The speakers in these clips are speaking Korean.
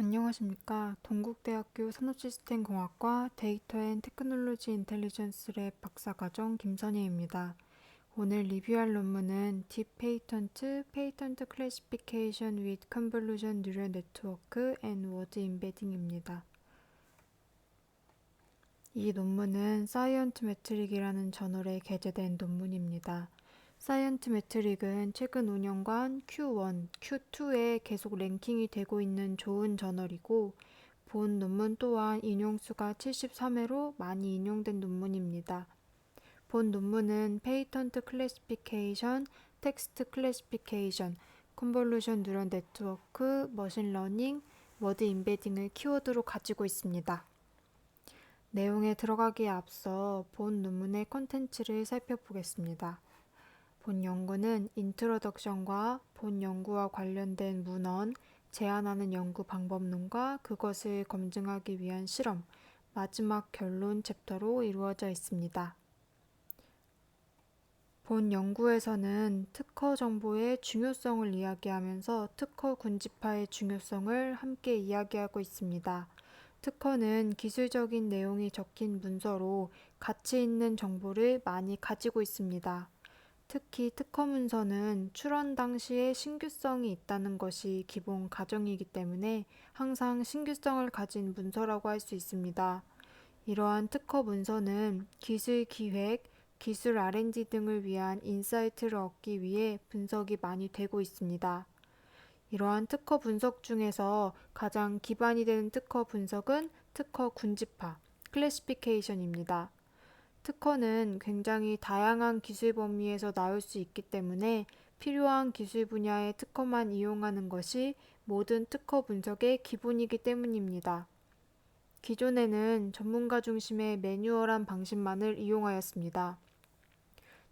안녕하십니까. 동국대학교 산업시스템공학과 데이터 앤 테크놀로지 인텔리전스 랩 박사과정 김선희입니다. 오늘 리뷰할 논문은 Deep Patent Classification with Convolution Neural Network and Word Embedding입니다. 이 논문은 사이언트 메트릭이라는 저널에 게재된 논문입니다. 사이언트 메트릭은 최근 5년간 Q1, Q2에 계속 랭킹이 되고 있는 좋은 저널이고 본 논문 또한 인용수가 73회로 많이 인용된 논문입니다. 본 논문은 페이턴트 클래시피케이션, 텍스트 클래시피케이션, 컨볼루션 뉴럴 네트워크, 머신러닝, 워드 임베딩을 키워드로 가지고 있습니다. 내용에 들어가기에 앞서 본 논문의 콘텐츠를 살펴보겠습니다. 본 연구는 인트로덕션과 본 연구와 관련된 문헌, 제안하는 연구 방법론과 그것을 검증하기 위한 실험, 마지막 결론 챕터로 이루어져 있습니다. 본 연구에서는 특허 정보의 중요성을 이야기하면서 특허 군집화의 중요성을 함께 이야기하고 있습니다. 특허는 기술적인 내용이 적힌 문서로 가치 있는 정보를 많이 가지고 있습니다. 특히 특허 문서는 출원 당시에 신규성이 있다는 것이 기본 가정이기 때문에 항상 신규성을 가진 문서라고 할 수 있습니다. 이러한 특허 문서는 기술 기획, 기술 R&D 등을 위한 인사이트를 얻기 위해 분석이 많이 되고 있습니다. 이러한 특허 분석 중에서 가장 기반이 되는 특허 분석은 특허 군집화, 클래시피케이션입니다. 특허는 굉장히 다양한 기술 범위에서 나올 수 있기 때문에 필요한 기술 분야의 특허만 이용하는 것이 모든 특허 분석의 기본이기 때문입니다. 기존에는 전문가 중심의 매뉴얼한 방식만을 이용하였습니다.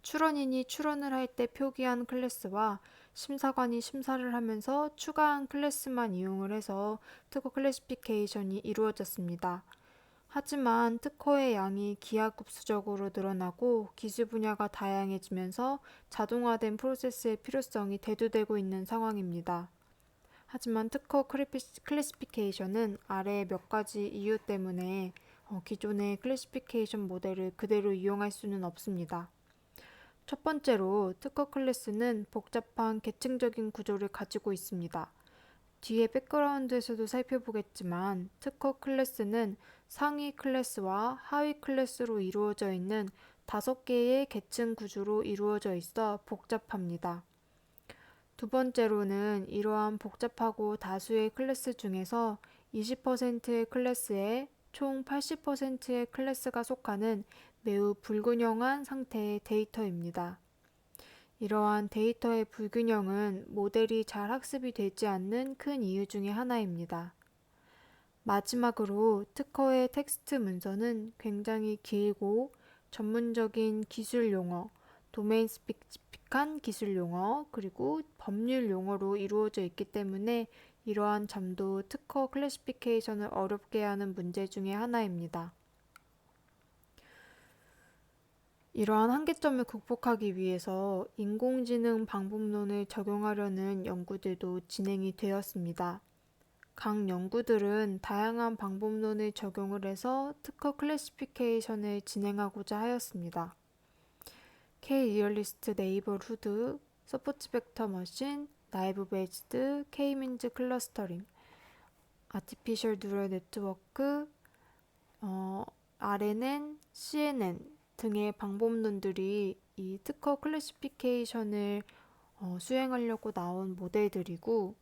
출원인이 출원을 할 때 표기한 클래스와 심사관이 심사를 하면서 추가한 클래스만 이용을 해서 특허 클래시피케이션이 이루어졌습니다. 하지만 특허의 양이 기하급수적으로 늘어나고 기술 분야가 다양해지면서 자동화된 프로세스의 필요성이 대두되고 있는 상황입니다. 하지만 특허 클래시피케이션은 아래 몇 가지 이유 때문에 기존의 클래시피케이션 모델을 그대로 이용할 수는 없습니다. 첫 번째로 특허 클래스는 복잡한 계층적인 구조를 가지고 있습니다. 뒤에 백그라운드에서도 살펴보겠지만 특허 클래스는 상위 클래스와 하위 클래스로 이루어져 있는 5개의 계층 구조로 이루어져 있어 복잡합니다. 두 번째로는 이러한 복잡하고 다수의 클래스 중에서 20%의 클래스에 총 80%의 클래스가 속하는 매우 불균형한 상태의 데이터입니다. 이러한 데이터의 불균형은 모델이 잘 학습이 되지 않는 큰 이유 중의 하나입니다. 마지막으로 특허의 텍스트 문서는 굉장히 길고 전문적인 기술 용어, 도메인 스피식한 기술 용어, 그리고 법률 용어로 이루어져 있기 때문에 이러한 점도 특허 클래시피케이션을 어렵게 하는 문제 중의 하나입니다. 이러한 한계점을 극복하기 위해서 인공지능 방법론을 적용하려는 연구들도 진행이 되었습니다. 각 연구들은 다양한 방법론을 적용을 해서 특허 클래시피케이션을 진행하고자 하였습니다. K-리얼리스트 네이버후드, 서포트 벡터 머신, 나이브 베이스드, K-민즈 클러스터링, 아티피셜 뉴럴 네트워크, RNN, CNN 등의 방법론들이 이 특허 클래시피케이션을 수행하려고 나온 모델들이고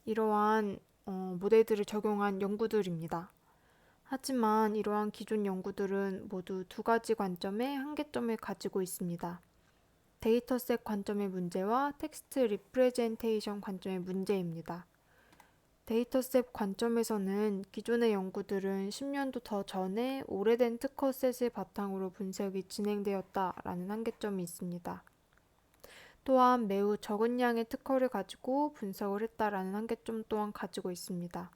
이러한 모델들을 적용한 연구들입니다. 하지만 이러한 기존 연구들은 모두 두 가지 관점의 한계점을 가지고 있습니다. 데이터셋 관점의 문제와 텍스트 리프레젠테이션 관점의 문제입니다. 데이터셋 관점에서는 기존의 연구들은 10년도 더 전에 오래된 특허셋을 바탕으로 분석이 진행되었다라는 한계점이 있습니다. 또한 매우 적은 양의 특허를 가지고 분석을 했다라는 한계점 또한 가지고 있습니다.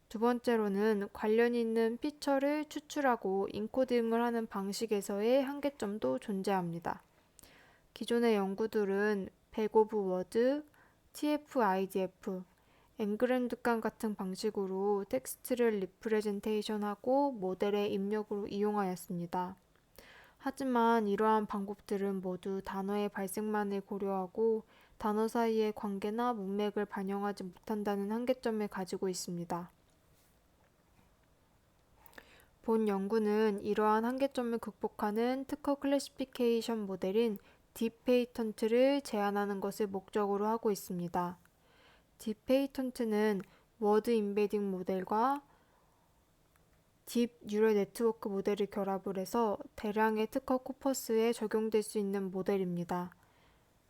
두 번째로는 관련 있는 피처를 추출하고 인코딩을 하는 방식에서의 한계점도 존재합니다. 기존의 연구들은 백 오브 워드, TF-IDF, 앵그램 득감 같은 방식으로 텍스트를 리프레젠테이션하고 모델의 입력으로 이용하였습니다. 하지만 이러한 방법들은 모두 단어의 발생만을 고려하고 단어 사이의 관계나 문맥을 반영하지 못한다는 한계점을 가지고 있습니다. 본 연구는 이러한 한계점을 극복하는 특허 클래시피케이션 모델인 딥페이턴트를 제안하는 것을 목적으로 하고 있습니다. 딥페이턴트는 워드 임베딩 모델과 딥 뉴럴 네트워크 모델을 결합을 해서 대량의 특허 코퍼스에 적용될 수 있는 모델입니다.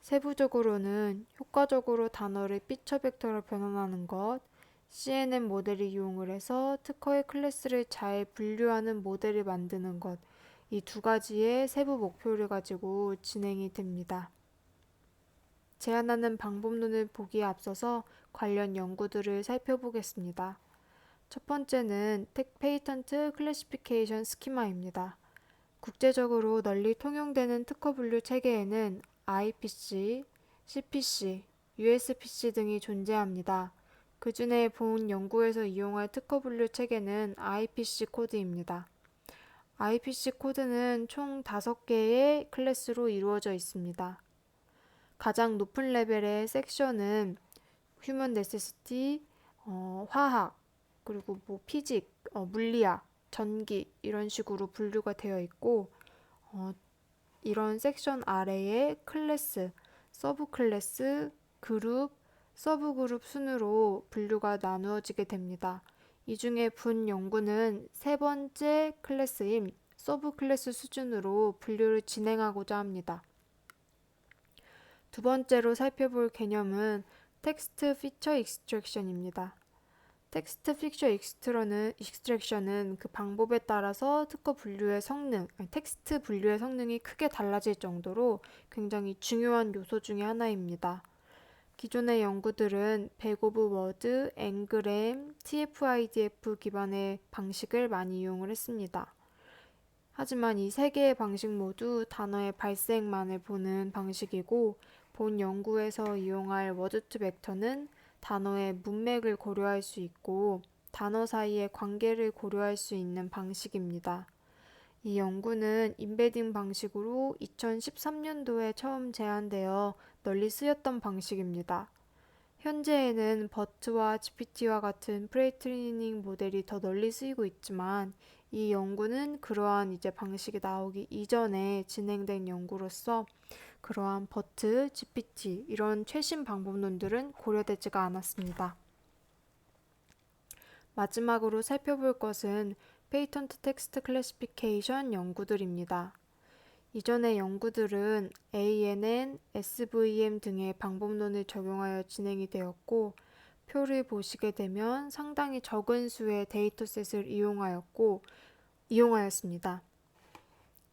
세부적으로는 효과적으로 단어를 피처 벡터로 변환하는 것, CNN 모델을 이용을 해서 특허의 클래스를 잘 분류하는 모델을 만드는 것, 이 두 가지의 세부 목표를 가지고 진행이 됩니다. 제안하는 방법론을 보기에 앞서서 관련 연구들을 살펴보겠습니다. 첫 번째는 페이턴트 클래시피케이션 스키마입니다. 국제적으로 널리 통용되는 특허 분류 체계에는 IPC, CPC, USPC 등이 존재합니다. 그 중에 본 연구에서 이용할 특허 분류 체계는 IPC 코드입니다. IPC 코드는 총 5개의 클래스로 이루어져 있습니다. 가장 높은 레벨의 섹션은 휴먼 네세시티, 화학, 그리고 피직, 물리학, 전기 이런 식으로 분류가 되어 있고 이런 섹션 아래에 클래스, 서브 클래스, 그룹, 서브 그룹 순으로 분류가 나누어지게 됩니다. 이 중에 본 연구는 세 번째 클래스인 서브 클래스 수준으로 분류를 진행하고자 합니다. 두 번째로 살펴볼 개념은 텍스트 피처 익스트랙션입니다. 텍스트 피처 익스트랙션은 그 방법에 따라서 특허 분류의 성능, 텍스트 분류의 성능이 크게 달라질 정도로 굉장히 중요한 요소 중의 하나입니다. 기존의 연구들은 백 오브 워드, 앵그램, TF-IDF 기반의 방식을 많이 이용을 했습니다. 하지만 이 세 개의 방식 모두 단어의 발생만을 보는 방식이고 본 연구에서 이용할 워드 투 벡터는 단어의 문맥을 고려할 수 있고 단어 사이의 관계를 고려할 수 있는 방식입니다. 이 연구는 임베딩 방식으로 2013년도에 처음 제안되어 널리 쓰였던 방식입니다. 현재에는 버트와 GPT와 같은 프레트레이닝 모델이 더 널리 쓰이고 있지만 이 연구는 그러한 방식이 나오기 이전에 진행된 연구로서 그러한 버트, GPT 이런 최신 방법론들은 고려되지가 않았습니다. 마지막으로 살펴볼 것은 페이턴트 텍스트 클래시피케이션 연구들입니다. 이전의 연구들은 ANN, SVM 등의 방법론을 적용하여 진행이 되었고 표를 보시게 되면 상당히 적은 수의 데이터셋을 이용하였습니다.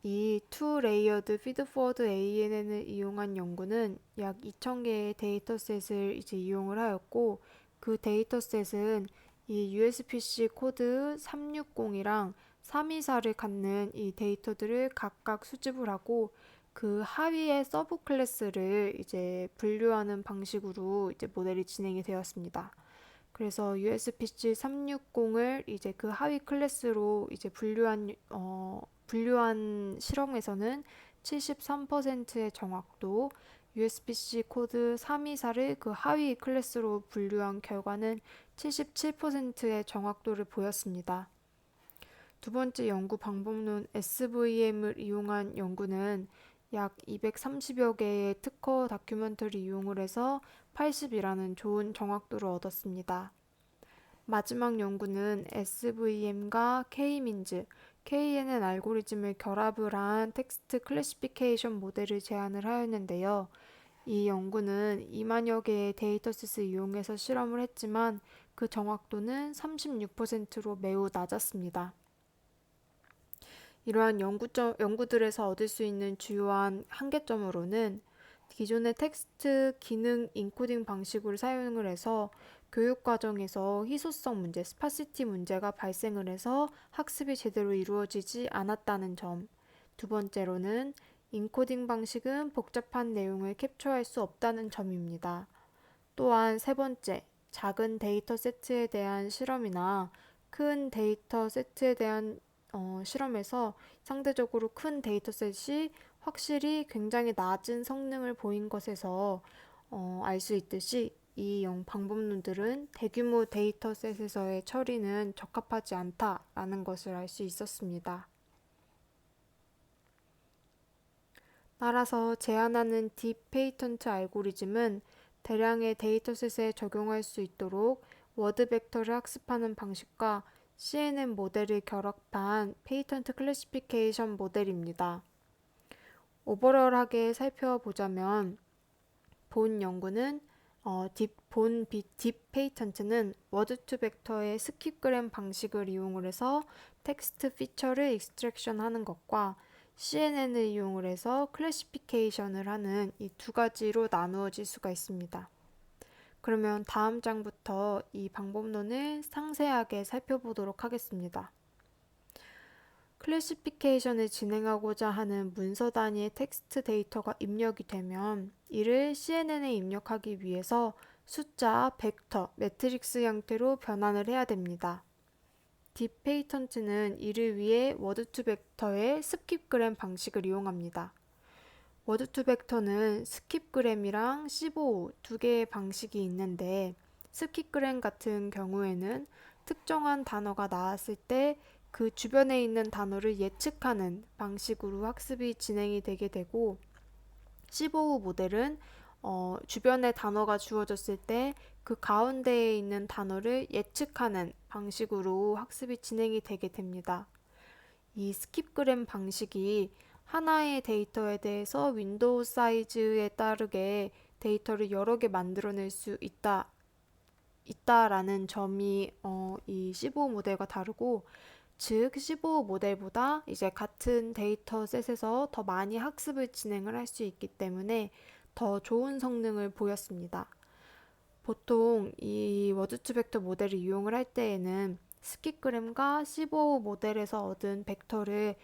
이 투 레이어드 피드포워드 ANN을 이용한 연구는 약 2,000개의 데이터셋을 이용을 하였고 그 데이터셋은 이 USPC 코드 360이랑 324를 갖는 이 데이터들을 각각 수집을 하고 그 하위의 서브 클래스를 분류하는 방식으로 모델이 진행이 되었습니다. 그래서 USPC 360을 그 하위 클래스로 분류한 실험에서는 73%의 정확도, USPC 코드 324를 그 하위 클래스로 분류한 결과는 77%의 정확도를 보였습니다. 두 번째 연구 방법론 SVM을 이용한 연구는 약 230여 개의 특허 다큐멘터리 이용을 해서 80이라는 좋은 정확도를 얻었습니다. 마지막 연구는 SVM과 K-민즈, KNN 알고리즘을 결합을 한 텍스트 클래시피케이션 모델을 제안을 하였는데요. 이 연구는 2만여 개의 데이터셋을 이용해서 실험을 했지만 그 정확도는 36%로 매우 낮았습니다. 이러한 연구들에서 얻을 수 있는 주요한 한계점으로는 기존의 텍스트 기능 인코딩 방식으로 사용을 해서 교육 과정에서 희소성 문제, 스파시티 문제가 발생을 해서 학습이 제대로 이루어지지 않았다는 점. 두 번째로는 인코딩 방식은 복잡한 내용을 캡처할 수 없다는 점입니다. 또한 세 번째, 작은 데이터 세트에 대한 실험이나 큰 데이터 세트에 대한 실험에서 상대적으로 큰 데이터셋이 확실히 굉장히 낮은 성능을 보인 것에서 알 수 있듯이 이 방법론들은 대규모 데이터셋에서의 처리는 적합하지 않다라는 것을 알 수 있었습니다. 따라서 제안하는 딥 페이턴트 알고리즘은 대량의 데이터셋에 적용할 수 있도록 워드 벡터를 학습하는 방식과 CNN 모델을 결합한 페이턴트 클래시피케이션 모델입니다. 오버럴하게 살펴보자면 본 연구는 딥 페이턴트는 워드 투 벡터의 스킵그램 방식을 이용을 해서 텍스트 피처를 익스트랙션 하는 것과 CNN을 이용을 해서 클래시피케이션을 하는 이 두 가지로 나누어질 수가 있습니다. 그러면 다음 장부터 이 방법론을 상세하게 살펴보도록 하겠습니다. 클래시피케이션을 진행하고자 하는 문서 단위의 텍스트 데이터가 입력이 되면 이를 CNN에 입력하기 위해서 숫자, 벡터, 매트릭스 형태로 변환을 해야 됩니다. 딥 페이턴트는 이를 위해 워드 투 벡터의 스킵그램 방식을 이용합니다. 워드 투 벡터는 스킵그램이랑 15 두 개의 방식이 있는데 스킵그램 같은 경우에는 특정한 단어가 나왔을 때 그 주변에 있는 단어를 예측하는 방식으로 학습이 진행이 되게 되고 15호 모델은 주변에 단어가 주어졌을 때 그 가운데에 있는 단어를 예측하는 방식으로 학습이 진행이 되게 됩니다. 이 스킵그램 방식이 하나의 데이터에 대해서 윈도우 사이즈에 따르게 데이터를 여러 개 만들어낼 수 있다라는 점이 이 15 모델과 다르고 즉 15 모델보다 이제 같은 데이터셋에서 더 많이 학습을 진행을 할 수 있기 때문에 더 좋은 성능을 보였습니다. 보통 이 워드 투 벡터 모델을 이용을 할 때에는 스킵그램과 15 모델에서 얻은 벡터를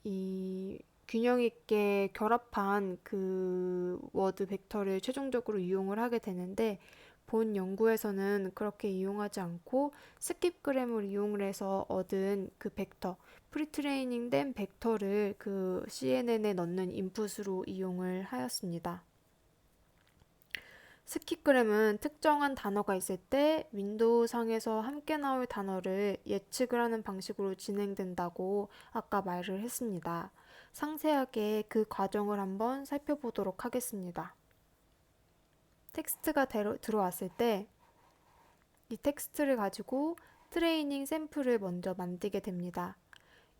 이 균형 있게 결합한 그 워드 벡터를 최종적으로 이용을 하게 되는데 본 연구에서는 그렇게 이용하지 않고 스킵그램을 이용을 해서 얻은 그 벡터, 프리트레이닝 된 벡터를 그 CNN에 넣는 인풋으로 이용을 하였습니다. 스킵그램은 특정한 단어가 있을 때 윈도우 상에서 함께 나올 단어를 예측을 하는 방식으로 진행된다고 아까 말을 했습니다. 상세하게 그 과정을 한번 살펴보도록 하겠습니다. 텍스트가 들어왔을 때 이 텍스트를 가지고 트레이닝 샘플을 먼저 만들게 됩니다.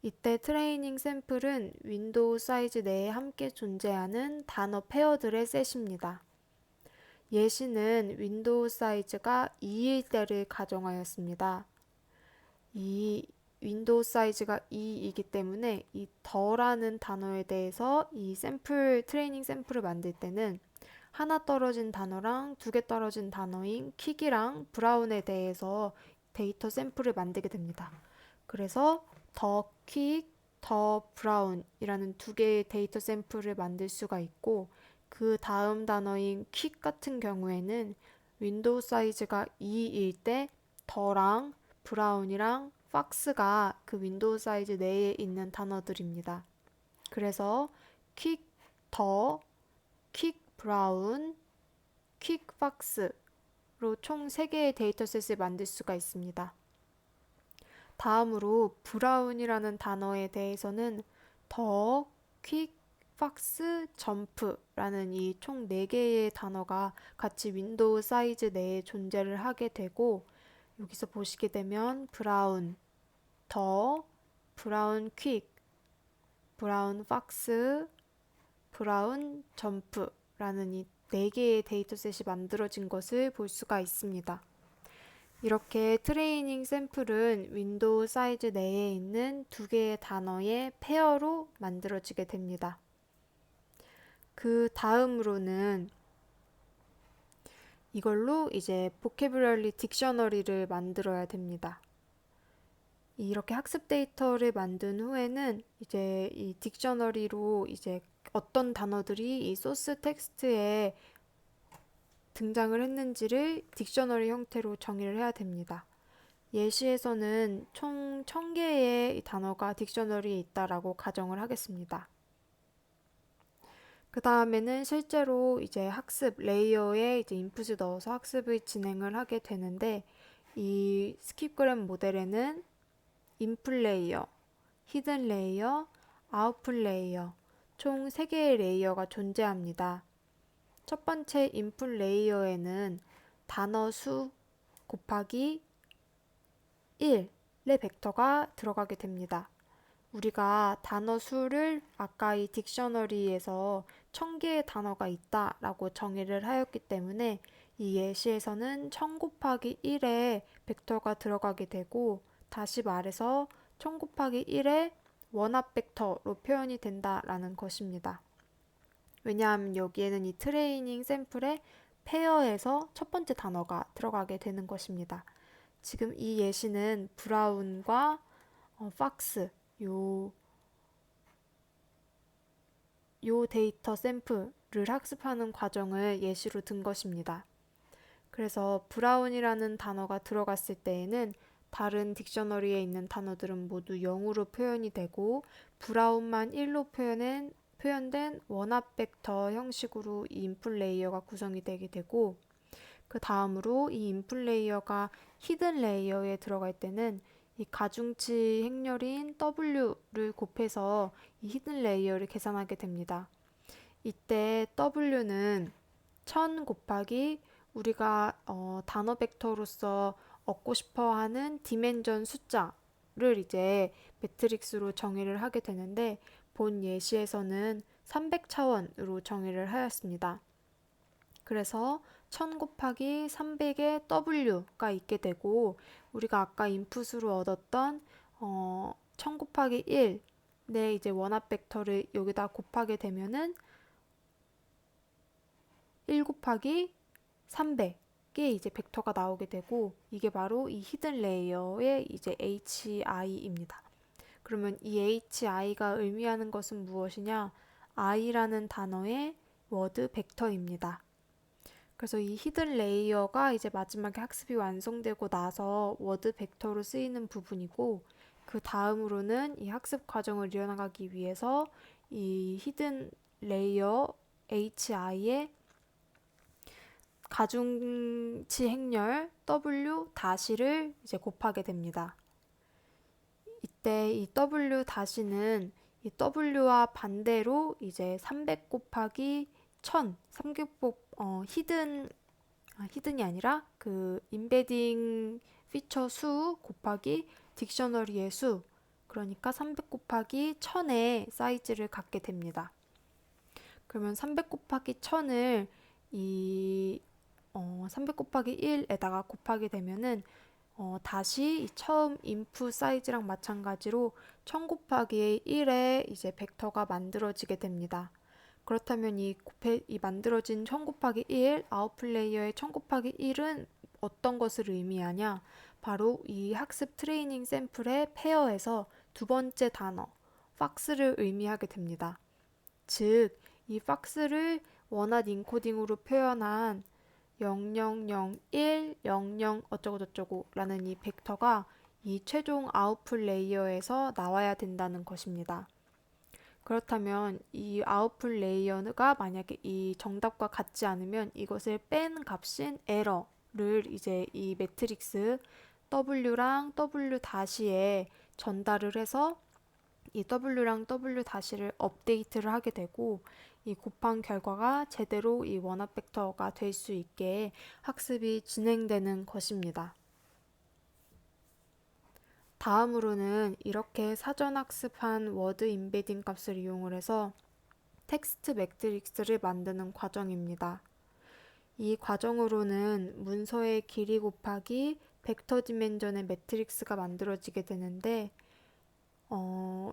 이때 트레이닝 샘플은 윈도우 사이즈 내에 함께 존재하는 단어 페어들의 셋입니다. 예시는 윈도우 사이즈가 2일 때를 가정하였습니다. 이 윈도우 사이즈가 2이기 때문에 이 더라는 단어에 대해서 이 트레이닝 샘플을 만들 때는 하나 떨어진 단어랑 두 개 떨어진 단어인 킥이랑 브라운에 대해서 데이터 샘플을 만들게 됩니다. 그래서 더 킥, 더 브라운이라는 두 개의 데이터 샘플을 만들 수가 있고 그 다음 단어인 킥 같은 경우에는 윈도우 사이즈가 2일 때 더랑 브라운이랑 팍스가 그 윈도우 사이즈 내에 있는 단어들입니다. 그래서 킥 더, 킥 브라운, 퀵 팍스로 총 3개의 데이터셋을 만들 수가 있습니다. 다음으로 브라운이라는 단어에 대해서는 더, 퀵, 팍스, 점프라는 이 총 4개의 단어가 같이 윈도우 사이즈 내에 존재를 하게 되고 여기서 보시게 되면 브라운, 더, 브라운 퀵, 브라운 팍스, 브라운 점프라는 이 4개의 데이터셋이 만들어진 것을 볼 수가 있습니다. 이렇게 트레이닝 샘플은 윈도우 사이즈 내에 있는 2개의 단어의 페어로 만들어지게 됩니다. 그 다음으로는 이걸로 이제 보캐뷸러리 딕셔너리를 만들어야 됩니다. 이렇게 학습 데이터를 만든 후에는 이제 이 딕셔너리로 이제 어떤 단어들이 이 소스 텍스트에 등장을 했는지를 딕셔너리 형태로 정의를 해야 됩니다. 예시에서는 총 1000개의 단어가 딕셔너리에 있다라고 가정을 하겠습니다. 그 다음에는 실제로 이제 학습 레이어에 이제 인풋을 넣어서 학습을 진행을 하게 되는데, 이 스킵그램 모델에는 인풋 레이어, 히든 레이어, 아웃풋 레이어, 총 3개의 레이어가 존재합니다. 첫 번째 인풋 레이어에는 단어 수 곱하기 1의 벡터가 들어가게 됩니다. 우리가 단어 수를 아까 이 딕셔너리에서 1000개의 단어가 있다라고 정의를 하였기 때문에 이 예시에서는 1000 곱하기 1의 벡터가 들어가게 되고, 다시 말해서 1000 곱하기 1의 원합 벡터로 표현이 된다라는 것입니다. 왜냐하면 여기에는 이 트레이닝 샘플의 페어에서 첫 번째 단어가 들어가게 되는 것입니다. 지금 이 예시는 브라운과 팍스 요 데이터 샘플을 학습하는 과정을 예시로 든 것입니다. 그래서 브라운이라는 단어가 들어갔을 때에는 다른 딕셔너리에 있는 단어들은 모두 0으로 표현이 되고, 브라운만 1로 표현된 원합 벡터 형식으로 이 인풋 레이어가 구성이 되게 되고, 그 다음으로 이 인풋 레이어가 히든 레이어에 들어갈 때는 이 가중치 행렬인 W를 곱해서 이 히든 레이어를 계산하게 됩니다. 이때 W는 1000 곱하기 우리가 단어 벡터로서 얻고 싶어 하는 디멘전 숫자를 이제 매트릭스로 정의를 하게 되는데, 본 예시에서는 300차원으로 정의를 하였습니다. 그래서 1000 곱하기 300의 W가 있게 되고, 우리가 아까 인풋으로 얻었던 1000 곱하기 1의 이제 원합 벡터를 여기다 곱하게 되면은 1 곱하기 300의 이제 벡터가 나오게 되고, 이게 바로 이 히든 레이어의 이제 HI입니다. 그러면 이 HI가 의미하는 것은 무엇이냐? I라는 단어의 워드 벡터입니다. 그래서 이 히든 레이어가 이제 마지막에 학습이 완성되고 나서 워드 벡터로 쓰이는 부분이고, 그 다음으로는 이 학습 과정을 이어나가기 위해서 이 히든 레이어 HI의 가중치 행렬 W-를 이제 곱하게 됩니다. 이때 이 W-는 이 W와 반대로 이제 300 곱하기 1000, 히든이 아니라 그 임베딩 피처 수 곱하기 딕셔너리의 수, 그러니까 300 곱하기 1000의 사이즈를 갖게 됩니다. 그러면 300 곱하기 1000을 300 곱하기 1에다가 곱하게 되면은 다시 처음 인풋 사이즈랑 마찬가지로 1000 곱하기 1의 이제 벡터가 만들어지게 됩니다. 그렇다면 이 만들어진 1000 곱하기 1 아웃풋 레이어의 1000 곱하기 1은 어떤 것을 의미하냐? 바로 이 학습 트레이닝 샘플의 페어에서 두 번째 단어 팍스를 의미하게 됩니다. 즉, 이 팍스를 원핫 인코딩으로 표현한 0001, 00 어쩌고저쩌고 라는 이 벡터가 이 최종 아웃풋 레이어에서 나와야 된다는 것입니다. 그렇다면 이 아웃풋 레이어가 만약에 이 정답과 같지 않으면 이것을 뺀 값인 에러를 이제 이 매트릭스 W랑 W-에 전달을 해서 이 W랑 W-를 업데이트를 하게 되고, 이 곱한 결과가 제대로 이 원합 벡터가 될 수 있게 학습이 진행되는 것입니다. 다음으로는 이렇게 사전 학습한 워드 임베딩 값을 이용을 해서 텍스트 매트릭스를 만드는 과정입니다. 이 과정으로는 문서의 길이 곱하기 벡터 디멘전의 매트릭스가 만들어지게 되는데,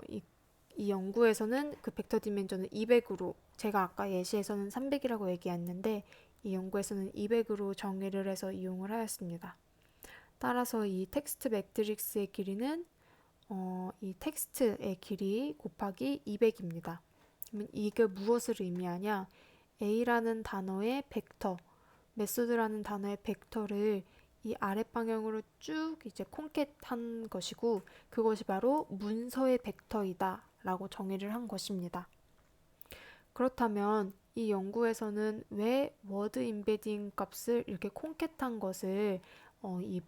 이 연구에서는 그 벡터 디멘전을 200으로, 제가 아까 예시에서는 300이라고 얘기했는데 이 연구에서는 200으로 정의를 해서 이용을 하였습니다. 따라서 이 텍스트 매트릭스의 길이는 이 텍스트의 길이 곱하기 200입니다. 그러면 이게 무엇을 의미하냐? A라는 단어의 벡터 메소드라는 단어의 벡터를 이 아랫 방향으로 쭉 이제 콘캣한 것이고 그것이 바로 문서의 벡터이다 라고 정의를 한 것입니다. 그렇다면 이 연구에서는 왜 워드 임베딩 값을 이렇게 콘캣한 것을 이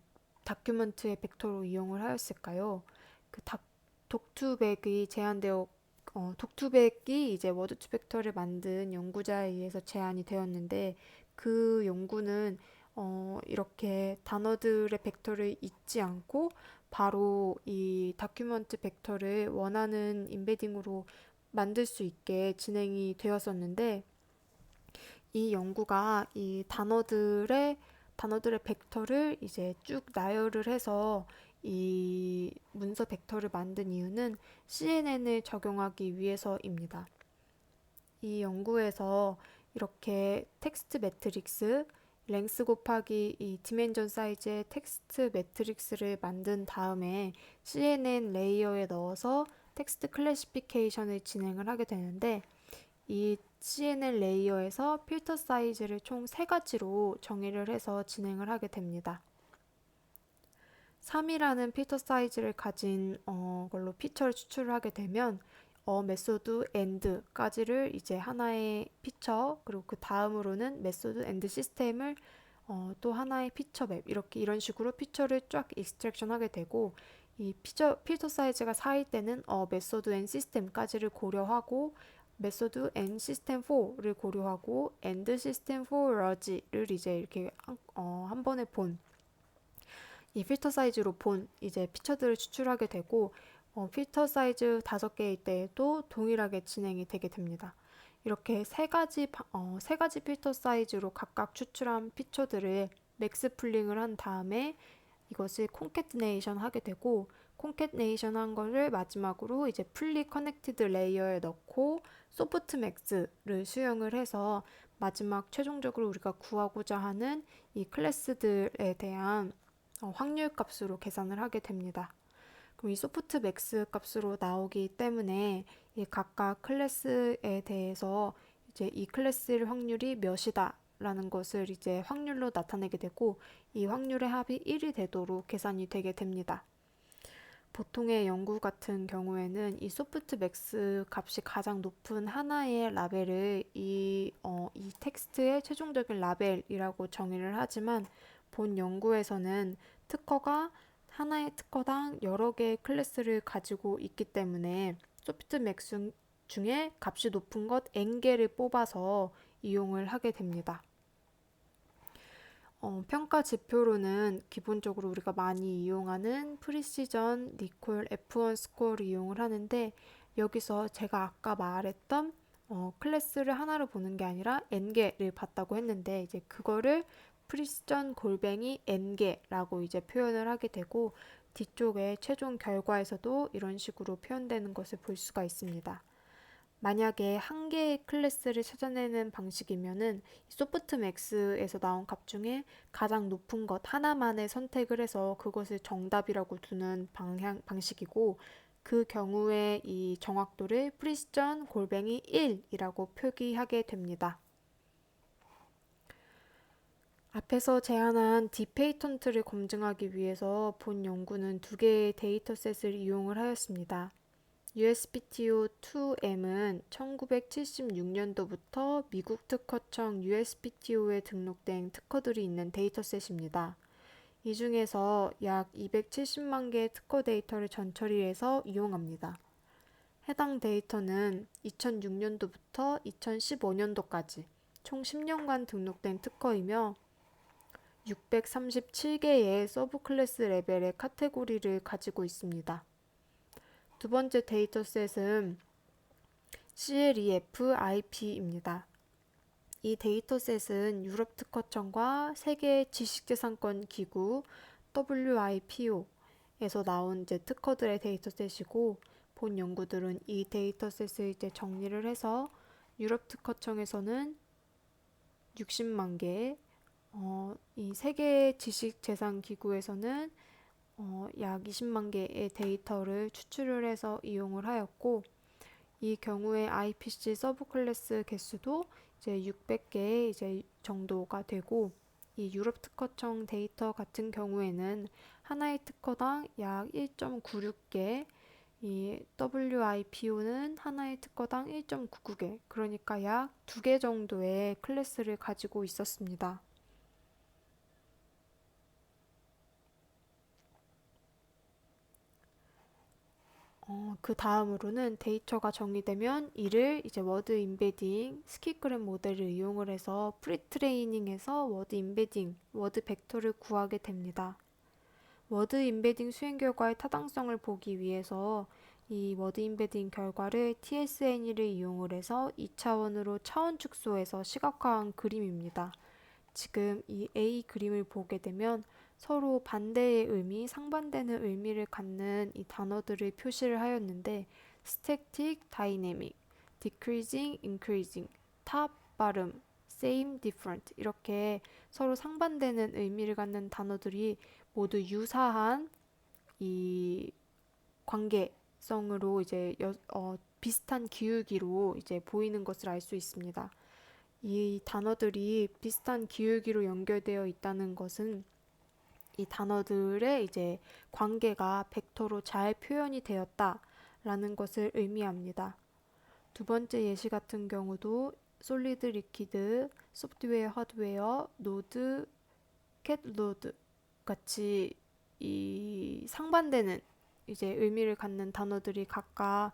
다큐멘트의 벡터로 이용을 하였을까요? 그 독투백이 제안되어 독투백이 이제 워드 투 벡터를 만든 연구자에 의해서 제안이 되었는데 그 연구는 이렇게 단어들의 벡터를 잊지 않고 바로 이 다큐멘트 벡터를 원하는 임베딩으로 만들 수 있게 진행이 되었었는데 이 연구가 이 단어들의 벡터를 이제 쭉 나열을 해서 이 문서 벡터를 만든 이유는 CNN을 적용하기 위해서입니다. 이 연구에서 이렇게 텍스트 매트릭스, 랭스 곱하기 이 디멘전 사이즈의 텍스트 매트릭스를 만든 다음에 CNN 레이어에 넣어서 텍스트 클래시피케이션을 진행을 하게 되는데 이 CNN 레이어에서 필터 사이즈를 총 3가지로 정의를 해서 진행을 하게 됩니다. 3이라는 필터 사이즈를 가진 걸로 피처를 추출을 하게 되면 메소드 end까지를 이제 하나의 피처 그리고 그 다음으로는 메소드 end 시스템을 또 하나의 피처 맵 이런 식으로 피처를 쫙 익스트랙션 하게 되고 이 필터 사이즈가 4일 때는 메소드 end 시스템까지를 고려하고 메소드 end 시스템 4를 고려하고 end 시스템 4 러지를 이제 이렇게 한 번에 이 필터 사이즈로 본 이제 피처들을 추출하게 되고 필터 사이즈 5개일 때에도 동일하게 진행이 되게 됩니다. 이렇게 세 가지 필터 사이즈로 각각 추출한 피처들을 맥스 풀링을 한 다음에 이것을 콘캐트네이션 하게 되고 콘캐트네이션 한 거를 마지막으로 이제 풀리 커넥티드 레이어에 넣고 소프트 맥스를 수용을 해서 마지막 최종적으로 우리가 구하고자 하는 이 클래스들에 대한 확률 값으로 계산을 하게 됩니다. 그럼 이 소프트 맥스 값으로 나오기 때문에 이 각각 클래스에 대해서 이제 이 클래스의 확률이 몇이다 라는 것을 이제 확률로 나타내게 되고 이 확률의 합이 1이 되도록 계산이 되게 됩니다. 보통의 연구 같은 경우에는 이 소프트 맥스 값이 가장 높은 하나의 라벨을 이 텍스트의 최종적인 라벨이라고 정의를 하지만 본 연구에서는 특허가 하나의 특허당 여러 개의 클래스를 가지고 있기 때문에 소프트 맥스 중에 값이 높은 것 n개를 뽑아서 이용을 하게 됩니다. 평가 지표로는 기본적으로 우리가 많이 이용하는 프리시전, 리콜, F1 스코어를 이용을 하는데 여기서 제가 아까 말했던 클래스를 하나로 보는 게 아니라 n개를 봤다고 했는데 이제 그거를 프리시전 골뱅이 n개라고 이제 표현을 하게 되고 뒤쪽에 최종 결과에서도 이런 식으로 표현되는 것을 볼 수가 있습니다. 만약에 한 개의 클래스를 찾아내는 방식이면은 소프트 맥스에서 나온 값 중에 가장 높은 것 하나만을 선택을 해서 그것을 정답이라고 두는 방식이고 그 경우에 이 정확도를 프리시전 골뱅이 1이라고 표기하게 됩니다. 앞에서 제안한 디페이턴트를 검증하기 위해서 본 연구는 2개의 데이터셋을 이용을 하였습니다. USPTO2M은 1976년도부터 미국 특허청 USPTO에 등록된 특허들이 있는 데이터셋입니다. 이 중에서 약 270만 개의 특허 데이터를 전처리해서 이용합니다. 해당 데이터는 2006년도부터 2015년도까지 총 10년간 등록된 특허이며 637개의 서브 클래스 레벨의 카테고리를 가지고 있습니다. 두 번째 데이터셋은 CLEF-IP입니다. 이 데이터셋은 유럽 특허청과 세계 지식재산권 기구 WIPO에서 나온 이제 특허들의 데이터셋이고 본 연구들은 이 데이터셋을 이제 정리를 해서 유럽 특허청에서는 60만 개, 이 세계 지식재산 기구에서는 약 20만 개의 데이터를 추출을 해서 이용을 하였고 이 경우에 IPC 서브 클래스 개수도 이제 600개 이제 정도가 되고, 이 유럽 특허청 데이터 같은 경우에는 하나의 특허당 약 1.96개, 이 WIPO는 하나의 특허당 1.99개, 그러니까 약 2개 정도의 클래스를 가지고 있었습니다. 그 다음으로는 데이터가 정의되면 이를 이제 워드 임베딩, 스키그램 모델을 이용을 해서 프리트레이닝해서 워드 임베딩, 워드 벡터를 구하게 됩니다. 워드 임베딩 수행 결과의 타당성을 보기 위해서 이 워드 임베딩 결과를 TSNE를 이용을 해서 2차원으로 차원 축소해서 시각화한 그림입니다. 지금 이 A 그림을 보게 되면 서로 반대의 의미, 상반되는 의미를 갖는 이 단어들을 표시를 하였는데, static, dynamic, decreasing, increasing, top, bottom, same, different, 이렇게 서로 상반되는 의미를 갖는 단어들이 모두 유사한 이 관계성으로 이제 비슷한 기울기로 이제 보이는 것을 알 수 있습니다. 이 단어들이 비슷한 기울기로 연결되어 있다는 것은 이 단어들의 이제 관계가 벡터로 잘 표현이 되었다라는 것을 의미합니다. 두 번째 예시 같은 경우도 솔리드, 리퀴드, 소프트웨어, 하드웨어, 노드, 캣로드 같이 이 상반되는 이제 의미를 갖는 단어들이 각각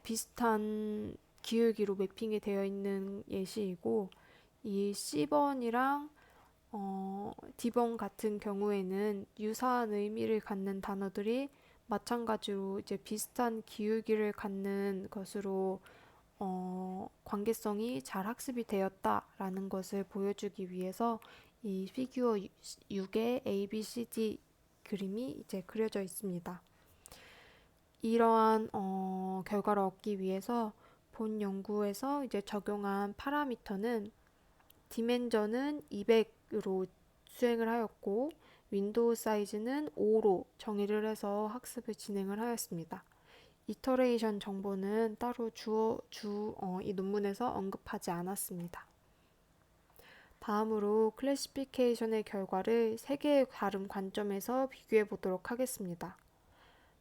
비슷한 기울기로 매핑이 되어 있는 예시이고, 이 C번이랑 D번 같은 경우에는 유사한 의미를 갖는 단어들이 마찬가지로 이제 비슷한 기울기를 갖는 것으로 관계성이 잘 학습이 되었다라는 것을 보여주기 위해서 이 피규어 6의 ABCD 그림이 이제 그려져 있습니다. 이러한 결과를 얻기 위해서 본 연구에서 이제 적용한 파라미터는 디멘전은 200으로 수행을 하였고, 윈도우 사이즈는 5로 정의를 해서 학습을 진행을 하였습니다. 이터레이션 정보는 따로 이 논문에서 언급하지 않았습니다. 다음으로 클래시피케이션의 결과를 3개의 다른 관점에서 비교해 보도록 하겠습니다.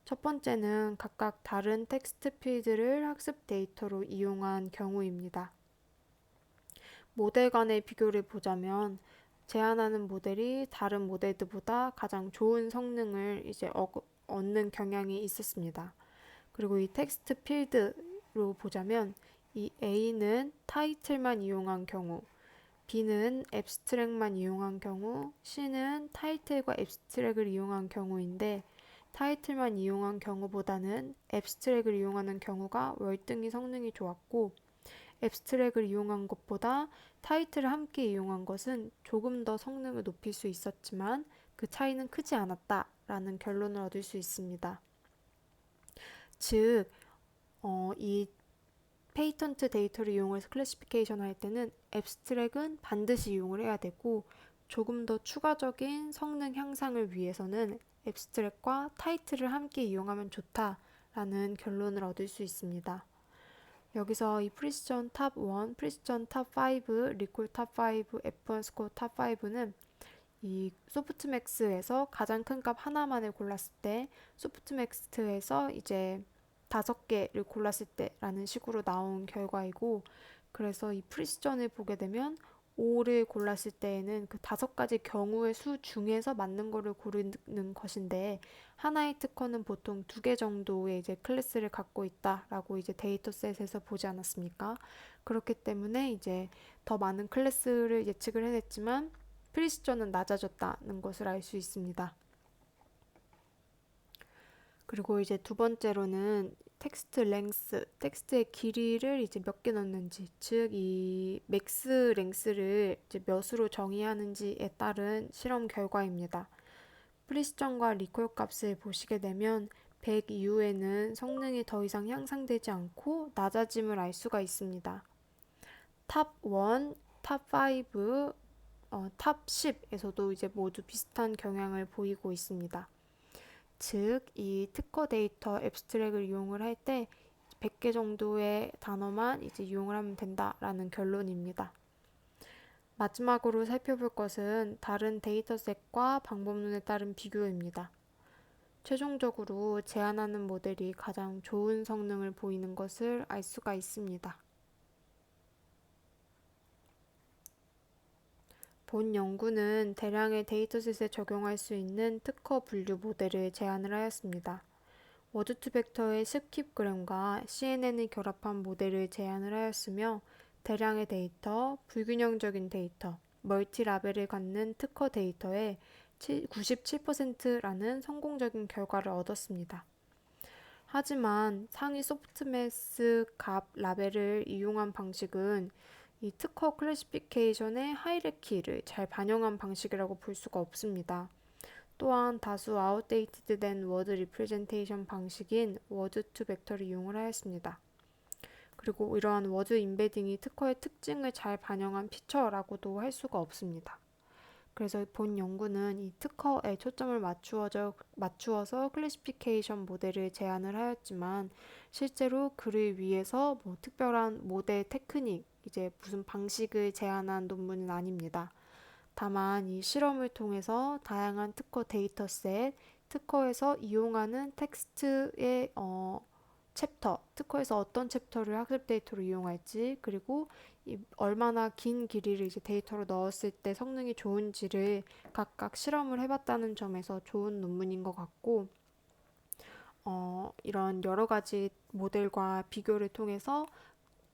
첫 번째는 각각 다른 텍스트 필드를 학습 데이터로 이용한 경우입니다. 모델 간의 비교를 보자면 제안하는 모델이 다른 모델들보다 가장 좋은 성능을 이제 얻는 경향이 있었습니다. 그리고 이 텍스트 필드로 보자면 이 A는 타이틀만 이용한 경우, B는 앱스트랙만 이용한 경우, C는 타이틀과 앱스트랙을 이용한 경우인데, 타이틀만 이용한 경우보다는 앱스트랙을 이용하는 경우가 월등히 성능이 좋았고, 앱스트랙을 이용한 것보다 타이틀을 함께 이용한 것은 조금 더 성능을 높일 수 있었지만 그 차이는 크지 않았다라는 결론을 얻을 수 있습니다. 즉, 이 페이턴트 데이터를 이용해서 클래시피케이션 할 때는 앱스트랙은 반드시 이용을 해야 되고, 조금 더 추가적인 성능 향상을 위해서는 앱스트랙과 타이틀을 함께 이용하면 좋다라는 결론을 얻을 수 있습니다. 여기서 이 프리시전 탑 1, 프리시전 탑 5, 리콜 탑 5, F1 스코어 탑 5는 이 소프트맥스에서 가장 큰 값 하나만을 골랐을 때, 소프트맥스에서 이제 5개를 골랐을 때라는 식으로 나온 결과이고, 그래서 이 프리시전을 보게 되면 5를 골랐을 때에는 그 5가지 경우의 수 중에서 맞는 거를 고르는 것인데, 하나의 특허는 보통 2개 정도의 이제 클래스를 갖고 있다라고 이제 데이터셋에서 보지 않았습니까? 그렇기 때문에 이제 더 많은 클래스를 예측을 해냈지만 프리시전은 낮아졌다는 것을 알 수 있습니다. 그리고 이제 두 번째로는 텍스트 랭스, 텍스트의 길이를 이제 몇 개 넣는지, 즉 이 맥스 랭스를 이제 몇으로 정의하는지에 따른 실험 결과입니다. 프리시전과 리콜 값을 보시게 되면 100 이후에는 성능이 더 이상 향상되지 않고 낮아짐을 알 수가 있습니다. 탑 1, 탑 5, 탑 10에서도 이제 모두 비슷한 경향을 보이고 있습니다. 즉, 이 특허 데이터 앱스트랙을 이용을 할 때 100개 정도의 단어만 이제 이용을 하면 된다라는 결론입니다. 마지막으로 살펴볼 것은 다른 데이터셋과 방법론에 따른 비교입니다. 최종적으로 제안하는 모델이 가장 좋은 성능을 보이는 것을 알 수가 있습니다. 본 연구는 대량의 데이터셋에 적용할 수 있는 특허 분류 모델을 제안을 하였습니다. 워드2벡터의 스킵그램과 CNN을 결합한 모델을 제안을 하였으며 대량의 데이터, 불균형적인 데이터, 멀티라벨을 갖는 특허 데이터의 97%라는 성공적인 결과를 얻었습니다. 하지만 상위 소프트매스 값 라벨을 이용한 방식은 이 특허 클래시피케이션의 하이라키를 잘 반영한 방식이라고 볼 수가 없습니다. 또한 다수 아웃데이티드된 워드 리프레젠테이션 방식인 워드2벡터를 이용을 하였습니다. 그리고 이러한 워드 임베딩이 특허의 특징을 잘 반영한 피처라고도 할 수가 없습니다. 그래서 본 연구는 이 특허에 초점을 맞추어서 클래시피케이션 모델을 제안을 하였지만 실제로 그를 위해서 특별한 모델 테크닉, 이제 무슨 방식을 제안한 논문은 아닙니다. 다만 이 실험을 통해서 다양한 특허 데이터셋, 특허에서 이용하는 텍스트의 챕터, 특허에서 어떤 챕터를 학습 데이터로 이용할지, 그리고 얼마나 긴 길이를 이제 데이터로 넣었을 때 성능이 좋은지를 각각 실험을 해봤다는 점에서 좋은 논문인 것 같고, 이런 여러 가지 모델과 비교를 통해서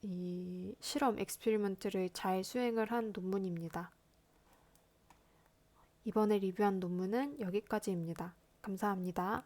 이 실험, 엑스페리먼트를 잘 수행을 한 논문입니다. 이번에 리뷰한 논문은 여기까지입니다. 감사합니다.